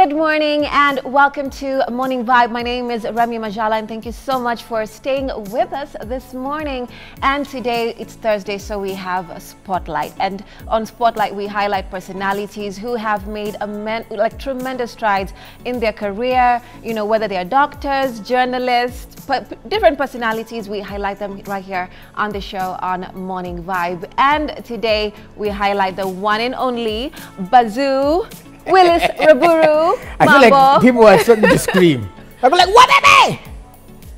Good morning and welcome to Morning Vibe. My name is Remy Majala and thank you so much for staying with us this morning. And today it's Thursday, so we have a Spotlight. And on Spotlight, we highlight personalities who have made tremendous strides in their career, you know, whether they are doctors, journalists, different personalities. We highlight them right here on the show on Morning Vibe. And today we highlight the one and only Bazoo Willis Raburu. I feel like people are starting to scream. I'll be like, what are they?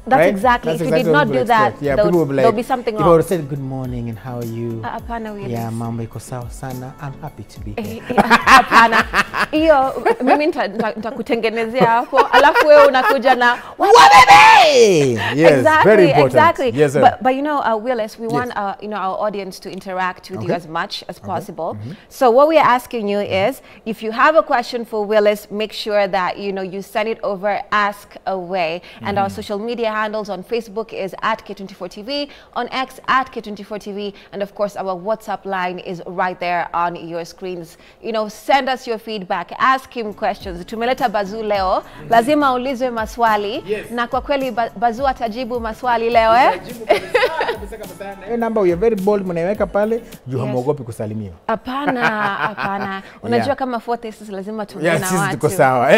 That's right? exactly. That's if exactly you did not do that, yeah, there'll be like, be something wrong. People would say, good morning and how are you? Apana Willis. Yeah, mambo iko sawa sana. I'm happy to be here. Apana. Iyo, mimi nitakutengenezea hapo. Alafu wewe unakuja na what are they? Yes, exactly, very important. exactly. Yes, sir. But you know, Willis, we want you know, our audience to interact with you as much as possible. So what we're asking you is, if you have a question for Willis, make sure that you know you send it over, ask away, and our social media handles on Facebook is at K24 TV, on X at K24 TV, and of course our WhatsApp line is right there on your screens. You know, send us your feedback, ask him questions. Tumeleta Bazoo leo, lazima ulizwe maswali. Na kwa kweli Bazoo atajibu maswali leo Hiyo namba you're very bold mnaiweka pale, juu hamuogopi kusalimiwa. Apana. Unajua kama 4 thesis lazima tuwe na watu. Tuko sawa.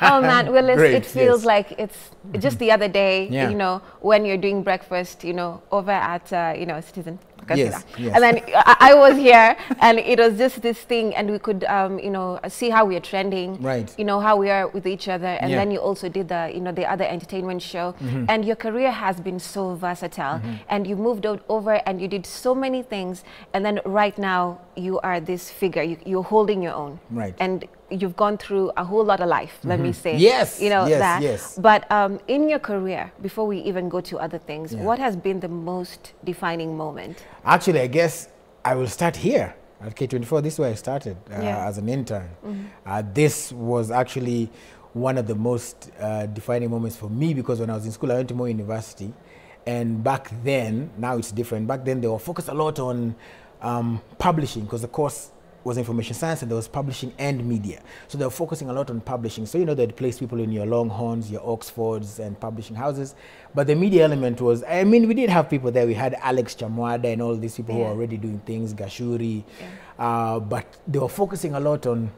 Oh man, Willis, Great, it feels like it's just the other day, you know, when you're doing breakfast, you know, over at, you know, Citizen. Yes. And then I was here and it was just this thing and we could, you know, see how we are trending, you know, how we are with each other. And then you also did the, you know, the other entertainment show. And your career has been so versatile and you moved over and you did so many things. And then right now you are this figure, you're holding your own. And you've gone through a whole lot of life, let me say. You know, that. But in your career, before we even go to other things, what has been the most defining moment? Actually, I guess I will start here at K24. This is where I started as an intern. This was actually one of the most defining moments for me because when I was in school, I went to Mo University. And back then, now it's different. Back then, they were focused a lot on publishing because the course was information science and there was publishing and media. So they were focusing a lot on publishing. So, you know, they'd place people in your Longhorns, your Oxfords and publishing houses. But the media element was, I mean, we did have people there. We had Alex Chamwada and all these people who were already doing things, Gashuri. But they were focusing a lot on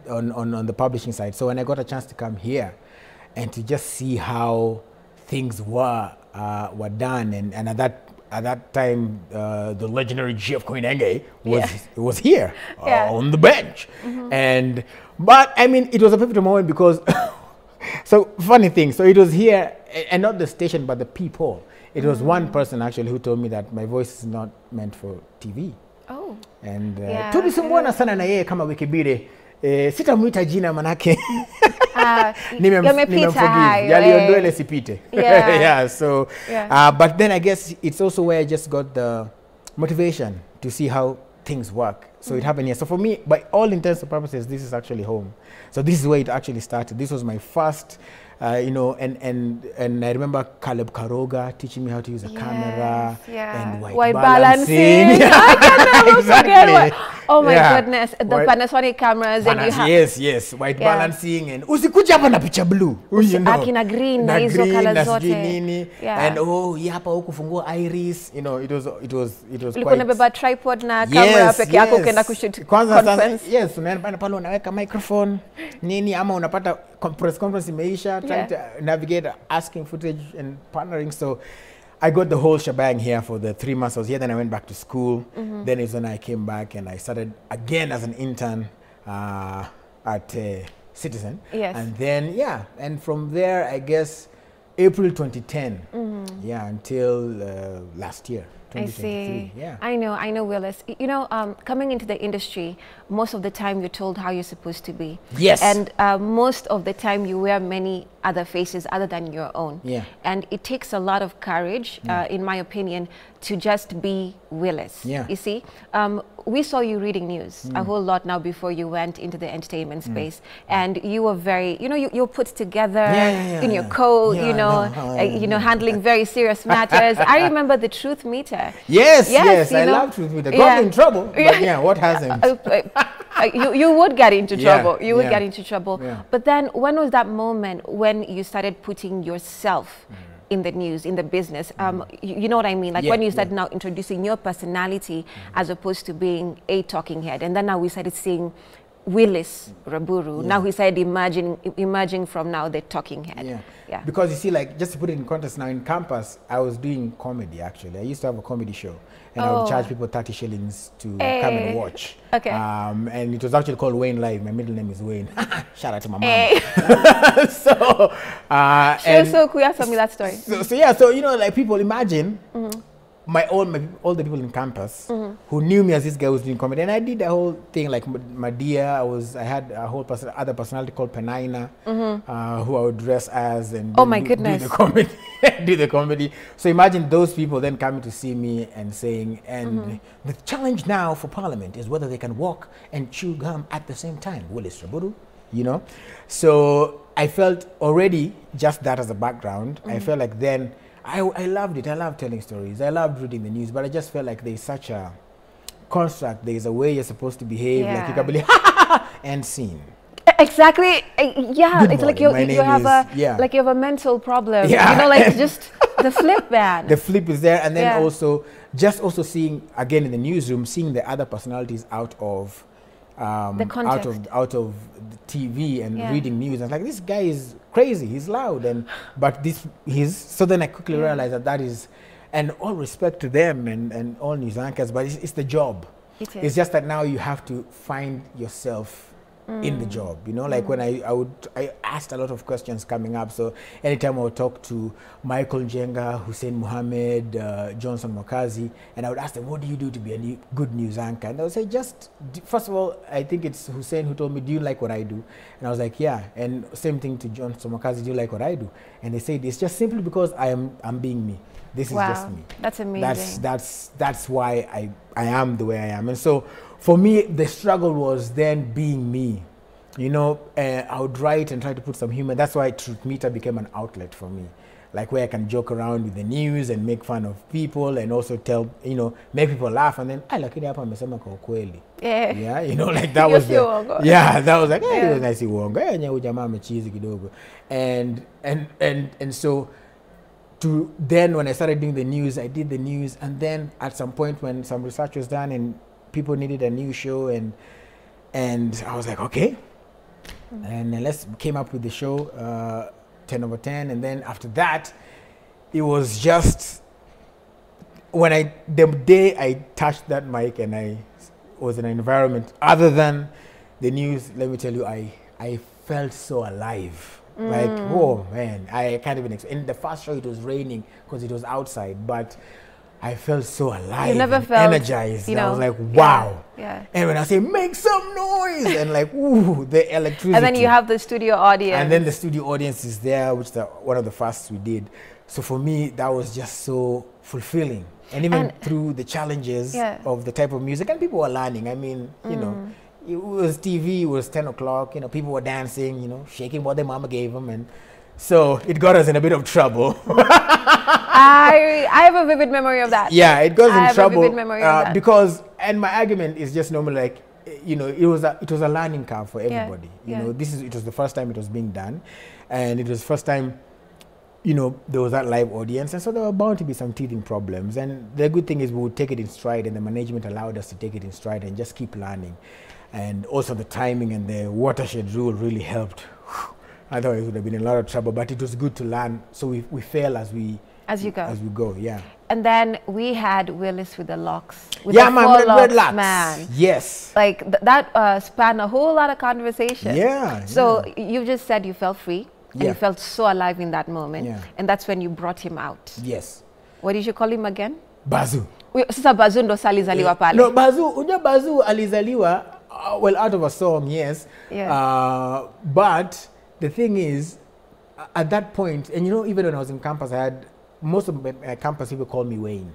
the publishing side. So when I got a chance to come here and to just see how things were done and at that time, the legendary G.F. Koinange was here on the bench. But I mean, it was a pivotal moment because, so funny thing, so it was here, and not the station, but the people. It was one person actually who told me that my voice is not meant for TV. And tulisumbuana sana na yeye kama wiki mbili. Sitamuita jina manake. Yaliondoa ile sipite. So but then I guess it's also where I just got the motivation to see how things work. So it happened here. So for me, by all intents and purposes, this is actually home. So this is where it actually started. This was my first, you know, and I remember Caleb Karoga teaching me how to use a camera and white balancing. Exactly. Oh my goodness, the Panasonic cameras and you have white balancing and usikuja hapa na picha blue. You know, akina green na hizo colors zote. And hapa huku fungua iris, you know, it was ulikuwa unabeba tripod na camera peke yako ukaenda kushoot conference. Unaenda pale unaweka microphone nini ama unapata press conference imeisha, trying to navigate, asking footage and partnering. So I got the whole shebang here for the 3 months I was here. Then I went back to school. Then it's when I came back and I started again as an intern at Citizen. And then, and from there, I guess, April 2010, until last year. I see. I know, Willis. You know, coming into the industry, most of the time you're told how you're supposed to be. And most of the time you wear many other faces other than your own. And it takes a lot of courage, in my opinion, to just be Willis. You see, we saw you reading news a whole lot now before you went into the entertainment space, and you were very, you know, you're put together in your coat, you know, handling very serious matters. I remember the Truth Meter. Yes, I love Truth Meter. Got me in trouble, but what hasn't? You would get into trouble. You would yeah. get into trouble. Yeah. But then when was that moment when you started putting yourself in the news, in the business? You know what I mean? Like when you started now introducing your personality as opposed to being a talking head. And then now we started seeing Willis Raburu. Now he started emerging from now the talking head. Yeah. Because you see, like, just to put it in context, now in campus, I was doing comedy, actually. I used to have a comedy show, and I would charge people 30 shillings to come and watch. Okay. And it was actually called Wayne Live. My middle name is Wayne. Shout out to my mom. So, so cool. Tell me that story. So you know, like, people imagine all the people in campus who knew me as this guy who was doing comedy, and I did the whole thing like Madia. I had a whole other personality called Penina, who I would dress as and oh my goodness, do the comedy. So imagine those people then coming to see me and saying, the challenge now for Parliament is whether they can walk and chew gum at the same time. Willis Raburu, you know. So I felt already just that as a background. I felt like then. I loved it. I loved telling stories. I loved reading the news, but I just felt like there's such a construct. There's a way you're supposed to behave. Like you can believe, and scene. Exactly. Yeah. Good it's morning. like you have a mental problem. Yeah. You know, like just the flip, man. The flip is there, and then also seeing again in the newsroom, seeing the other personalities out of the out of the TV and reading news. And like, this guy is crazy, he's loud, so then I quickly realized that is, and all respect to them and all news anchors, but it's the job. It's just that now you have to find yourself in the job, you know, like when I asked a lot of questions coming up. So anytime I would talk to Michael Njenga, Hussein Mohammed, Johnson Mokazi, and I would ask them, what do you do to be a good news anchor? And they would say, first of all, I think it's Hussein who told me, do you like what I do? And I was like, yeah. And same thing to Johnson Mokazi, do you like what I do? And they said, it's just simply because I'm being me. This is just me. That's amazing. That's why I am the way I am. And so for me, the struggle was then being me. You know, I would write and try to put some humor. That's why Truth Meter became an outlet for me. Like, where I can joke around with the news and make fun of people and also tell, you know, make people laugh. And then, lakini hapa amesema kwa ukweli. Yeah, you know, like that was that was like, it was nice uongo. Huyu jamaa amechizi kidogo. And so then when I started doing the news, I did the news, and then at some point when some research was done and people needed a new show, and I was like, okay, and let's came up with the show 10 over 10, and then after that, it was just the day I touched that mic and I was in an environment other than the news. Let me tell you, I felt so alive. Like, oh man, I can't even explain. In the first show, it was raining because it was outside, but I felt so alive. You never felt energized. I was like, wow. Yeah. And when I say make some noise, and like, ooh, the electricity. And then you have the studio audience. And then the studio audience is there, which is one of the first we did. So for me, that was just so fulfilling. And even through the challenges of the type of music, and people were learning. I mean, you know. It was TV, it was 10 o'clock, you know, people were dancing, you know, shaking what their mama gave them. And so it got us in a bit of trouble. I have a vivid memory of that. Yeah, it got us in trouble. I have a vivid memory of that. Because, and my argument is just normally like, you know, it was a learning curve for everybody. You know, it was the first time it was being done. And it was the first time, you know, there was that live audience. And so there were bound to be some teething problems. And the good thing is we would take it in stride, and the management allowed us to take it in stride and just keep learning. And also the timing and the watershed rule really helped. Otherwise, it would have been in a lot of trouble, but it was good to learn. So we fail as we go, yeah. And then we had Willis with the locks. With the red locks, man. Yes. Like that spanned a whole lot of conversation. Yeah. So you just said you felt free, and you felt so alive in that moment. Yeah. And that's when you brought him out. Yes. What did you call him again? Bazu. Sasa Bazu ndo alizaliwa pale. No, Bazu alizaliwa. Well, out of a song, yes. Yeah. But the thing is, at that point, and you know, even when I was in campus, I had most of my campus people call me Wayne.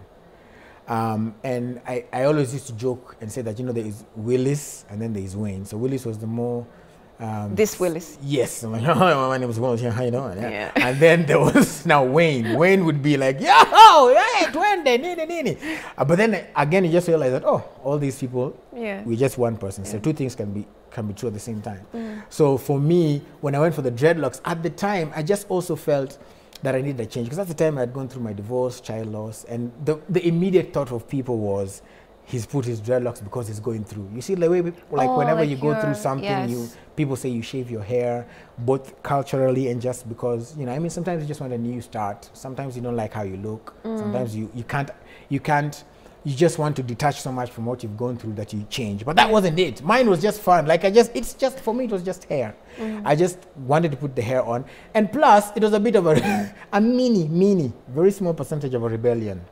And I always used to joke and say that, you know, there is Willis and then there is Wayne. So Willis was the more This Willis. Yes. I'm like, oh, my name is Willis. How you doing? Yeah. And then there was now Wayne. Wayne would be like, yo, hey, Twende. But then again, you just realize that, oh, all these people, we're just one person. So two things can be true at the same time. So for me, when I went for the dreadlocks, at the time, I just also felt that I needed a change. Because at the time, I had gone through my divorce, child loss, and the immediate thought of people was, he's put his dreadlocks because he's going through. You see, the way people, whenever you go through something, people say you shave your hair, both culturally and just because, I mean, sometimes you just want a new start. Sometimes you don't like how you look. Sometimes you you just want to detach so much from what you've gone through that you change. But that wasn't it. Mine was just fun. For me, it was just hair. I just wanted to put the hair on. And plus, it was a bit of a mini, very small percentage of a rebellion.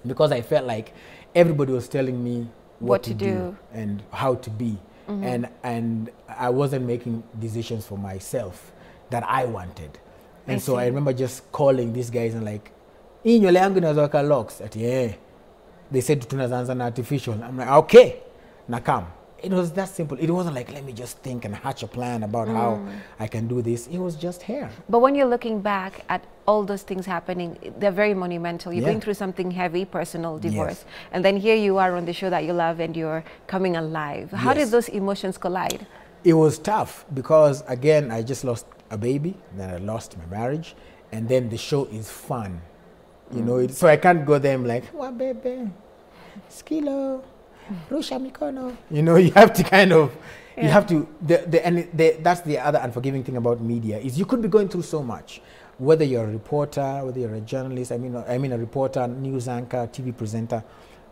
Because I felt like everybody was telling me what to do and how to be. And I wasn't making decisions for myself that I wanted. And so I remember just calling these guys and like, nywele yangu inaweza locks. They said tunaanza na artificial. I'm like, okay, now come. It was that simple. It wasn't like, let me just think and hatch a plan about how I can do this. It was just hair. But when you're looking back at all those things happening, they're very monumental. You're going through something heavy, personal, divorce. And then here you are on the show that you love and you're coming alive. How did those emotions collide? It was tough because, again, I just lost a baby. Then I lost my marriage. And then the show is fun. So I can't go there and like, what baby, skilo, rusha mikono. You have to kind of, you have to, that's the other unforgiving thing about media is you could be going through so much, whether you're a reporter, whether you're a journalist, I mean a reporter, news anchor, TV presenter,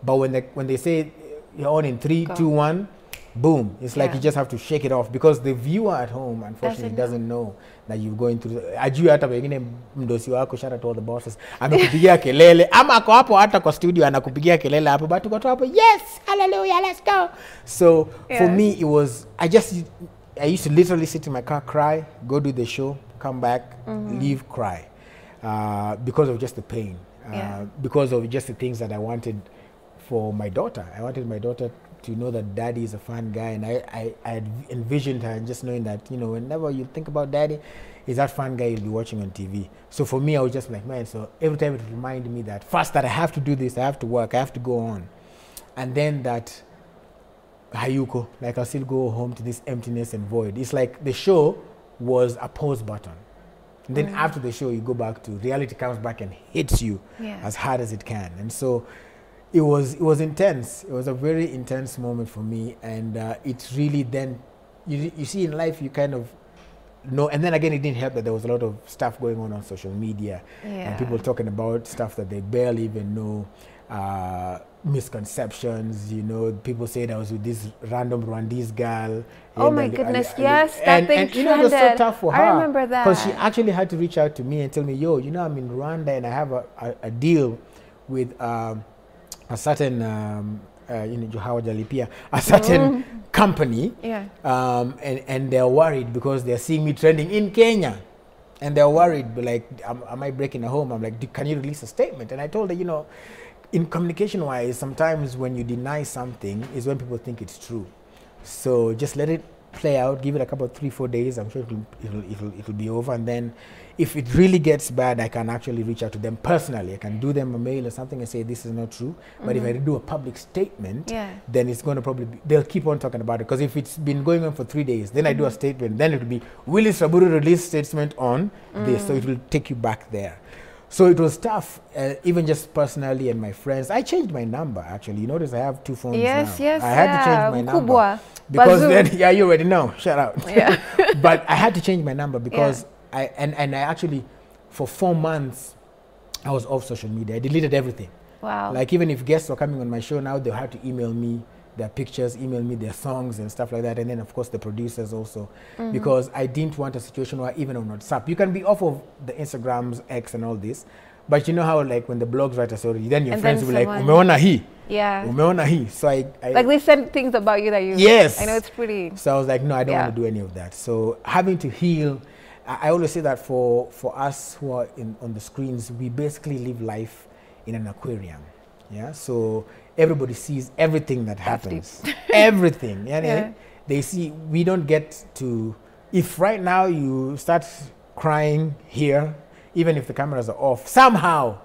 but when they say you're on in 3, 2, 1, boom, it's like you just have to shake it off because the viewer at home unfortunately doesn't know that you're going through. Ajui hata wengine mdosi wako, shout out to all the bosses, amekupigia kelele ama ako hapo hata kwa studio anakupigia kelele hapo, but uko hapo, yes, hallelujah, let's go. So for me it was, I used to literally sit in my car, cry, go do the show, come back, leave, cry, because of just the pain, because of just the things that I wanted for my daughter. I wanted my daughter to know that daddy is a fun guy, and I had envisioned her and just knowing that, whenever you think about daddy, is that fun guy you'll be watching on TV. So for me, I was just like, man, so every time it reminded me that first that I have to do this, I have to work, I have to go on. And then that hayuko, like I'll still go home to this emptiness and void. It's like the show was a pause button. And then after the show, you go back to reality, comes back and hits you as hard as it can. And so it was intense. It was a very intense moment for me, and it's really then you see in life you kind of know. And then again, it didn't help that there was a lot of stuff going on social media, and people talking about stuff that they barely even know, misconceptions. People said I was with this random Rwandese girl. Oh my goodness, yes, that thing trended. It was so tough for her. I remember that because she actually had to reach out to me and tell me, yo, I'm in Rwanda and I have a deal with a certain, a certain company, and they're worried because they're seeing me trending in Kenya, and they're worried, like, am I breaking a home? I'm like, can you release a statement? And I told her, in communication-wise, sometimes when you deny something is when people think it's true. So just let it play out, give it a couple of 3-4 days. I'm sure it'll be over, and then if it really gets bad, I can actually reach out to them personally. I can do them a mail or something and say this is not true. But if I do a public statement, then it's going to probably be, they'll keep on talking about it. Because if it's been going on for 3 days, then I do a statement, then it will be Willis Raburu released statement on this, so it will take you back there. So it was tough, even just personally and my friends. I changed my number, actually. You notice I have 2 phones now. Yes, I had to change my number. Because then, you already know, shout out. Yeah. But I had to change my number because I actually, for 4 months, I was off social media. I deleted everything. Wow. Like even if guests were coming on my show now, they'll have to email me their pictures, email me their songs and stuff like that. And then of course the producers also, because I didn't want a situation where even on WhatsApp, you can be off of the Instagrams, X and all this, but you know how like when the blogs write a story, then your friends will be like, umeona hii. Yeah. Umeona hii. So I like they send things about you that you, yes. I know it's pretty. So I was like, no, I don't want to do any of that. So having to heal, I always say that for us who are on the screens, we basically live life in an aquarium. Yeah, so everybody sees everything that happens. Everything. Yeah. they see we don't get to, if right now you start crying here, even if the cameras are off, somehow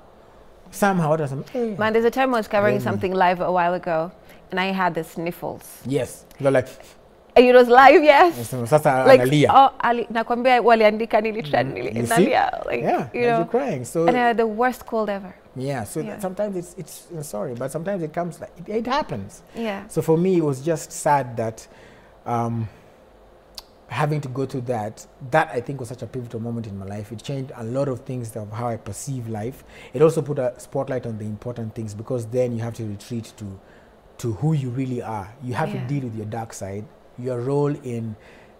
it doesn't. Hey. Man, there's a time I was covering something live a while ago, and I had the sniffles. Yes, they're like. It was live, yes. Like, nakwambia waliandika nilitrend like, yeah, you know, you're crying. So and I had the worst cold ever. Yeah, so sometimes it's sorry, but sometimes it comes like it happens. Yeah. So for me, it was just sad that having to go through that I think was such a pivotal moment in my life. It changed a lot of things of how I perceive life. It also put a spotlight on the important things, because then you have to retreat to who you really are. You have to deal with your dark side, your role in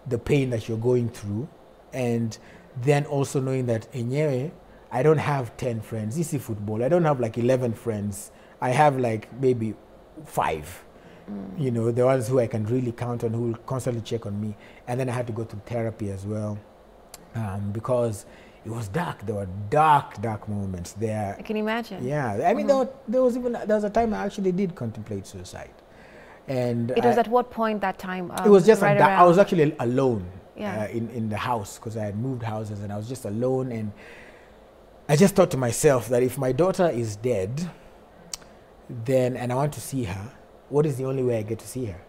the pain that you're going through, and then also knowing that enyewe, I don't have 10 friends. This is football. I don't have like 11 friends. I have like maybe 5. You know, the ones who I can really count on, who will constantly check on me. And then I had to go through therapy as well, because it was dark. There were dark moments there. I can imagine. Yeah, I mean, there was a time I actually did contemplate suicide. And it was at what point that time? It was just right I was actually alone Yeah. In the house, because I had moved houses and I was just alone. And I just thought to myself that if my daughter is dead, then, and I want to see her, what is the only way I get to see her?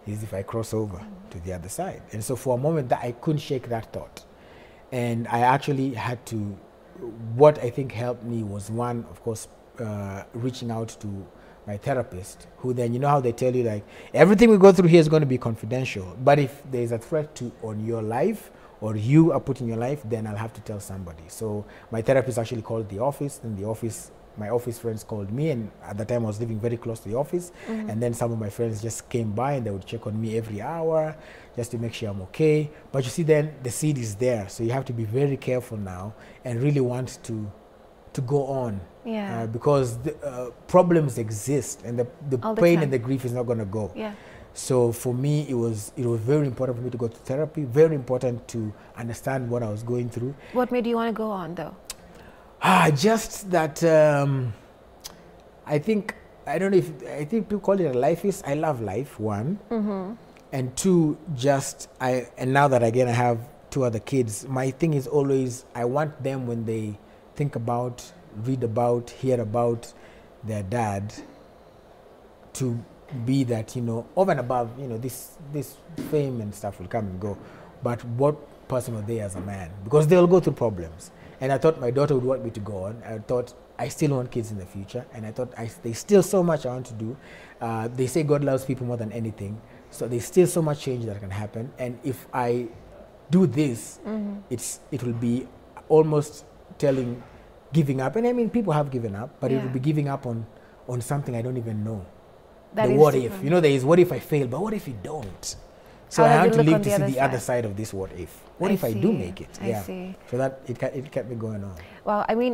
Is if I cross over to the other side. And so for a moment that I couldn't shake that thought. And I actually had to, what I think helped me was, one, of course, reaching out to my therapist, who then, you know how they tell you like, everything we go through here is going to be confidential. But if there's a threat on your life, or you are put in your life, then I'll have to tell somebody. So my therapist actually called the office, and my office friends called me, and at the time I was living very close to the office, and then some of my friends just came by and they would check on me every hour just to make sure I'm okay. But you see, then the seed is there, so you have to be very careful now and really want to go on, because the, problems exist, and the pain and the grief is not going to go. Yeah. So for me, it was very important for me to go to therapy, very important to understand what I was going through. What made you want to go on, though? Just that I think people call it a life is. I love life, one. And two, and now that again I have 2 other kids, my thing is always, I want them, when they think about, read about, hear about their dad, to be that, you know, over and above, you know, this fame and stuff will come and go, but what person are they as a man? Because they'll go through problems. And I thought my daughter would want me to go on. I thought I still want kids in the future, and I thought there's still so much I want to do. They say God loves people more than anything, so there's still so much change that can happen. And if I do this, it will be almost giving up. And I mean, people have given up, but it will be giving up on something I don't even know. The what if, you know, there is what if I fail, but what if you don't? So I had to live to see the other side of this what if. What if I do make it? I see. So that it kept me going on. Well, I mean,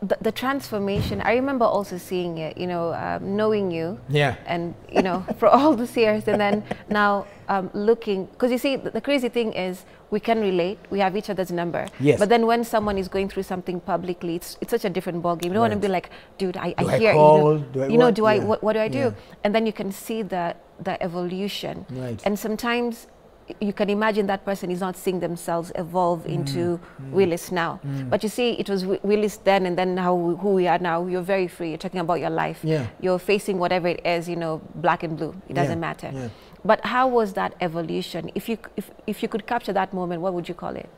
the transformation, I remember also seeing it, you know, knowing you. Yeah. And, you know, for all those years, and then now looking, because you see, the crazy thing is we can relate, we have each other's number. Yes. But then when someone is going through something publicly, it's such a different ballgame. You don't want to be like, dude, I hear, what do I do? Yeah. And then you can see the evolution. Right. And sometimes you can imagine that person is not seeing themselves evolve into Willis now. But you see, it was Willis then, and then now who we are now. You're very free. You're talking about your life. Yeah. You're facing whatever it is, you know, black and blue. It doesn't matter. Yeah. But how was that evolution? If you could capture that moment, what would you call it?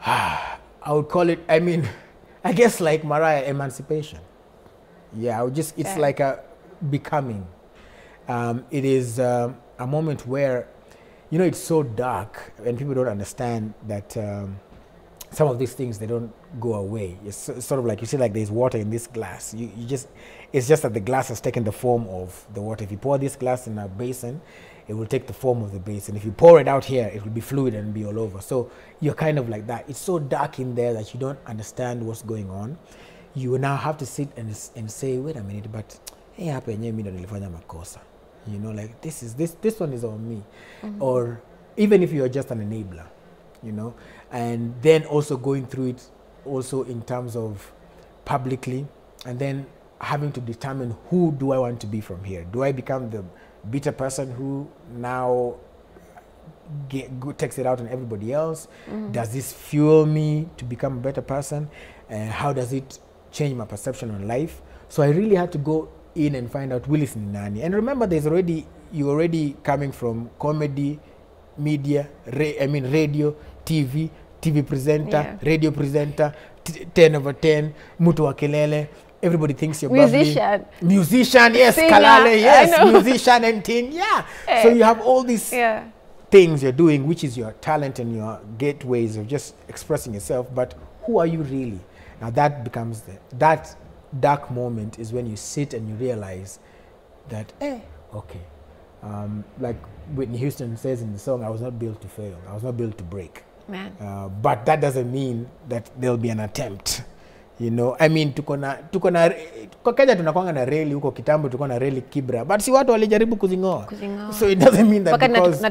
I would call it, I mean, I guess like Mariah, emancipation. Yeah, I would just, it's like a becoming. It is a moment where, you know, it's so dark and people don't understand that some of these things, they don't go away. It's sort of like, you see, like there's water in this glass. It's just that the glass has taken the form of the water. If you pour this glass in a basin, it will take the form of the basin. If you pour it out here, it will be fluid and be all over. So you're kind of like that. It's so dark in there that you don't understand what's going on. You now have to sit and say, wait a minute, but hey, you know, like this one is on me. Or even if you are just an enabler, you know, and then also going through it also in terms of publicly, and then having to determine who do I want to be from here. Do I become bitter person who now takes it out on everybody else? Does this fuel me to become a better person? How does it change my perception on life? So I really had to go in and find out Willis ni nani. And remember, you're already coming from comedy, media, radio, TV presenter, radio presenter, 10 over 10, mutu wa kelele. Everybody thinks you're musician, yes, singer, kalale, yes, musician and thing, yeah. So you have all these things you're doing, which is your talent and your gateways of just expressing yourself. But who are you really? Now that becomes that dark moment is when you sit and you realize that, okay, like Whitney Houston says in the song, I was not built to fail. I was not built to break. Man. But that doesn't mean that there'll be an attempt. You know, I mean, kwa Kenya tunakuanga na reli huko kitambo, tuko na reli Kibra, but si watu walijaribu kuzingoa. So it doesn't mean that because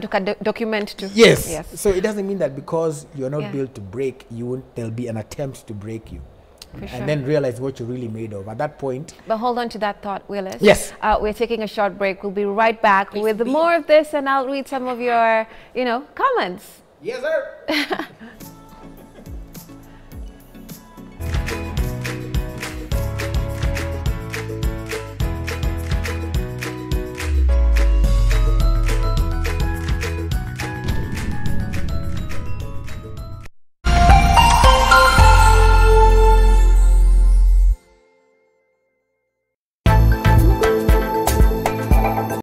document too. Yes. So it doesn't mean that because you're not built to break, there'll be an attempt to break you. And then realize what you're really made of at that point. But hold on to that thought, Willis. Yes. We're taking a short break. We'll be right back with more of this, and I'll read some of your, comments. Yes, sir.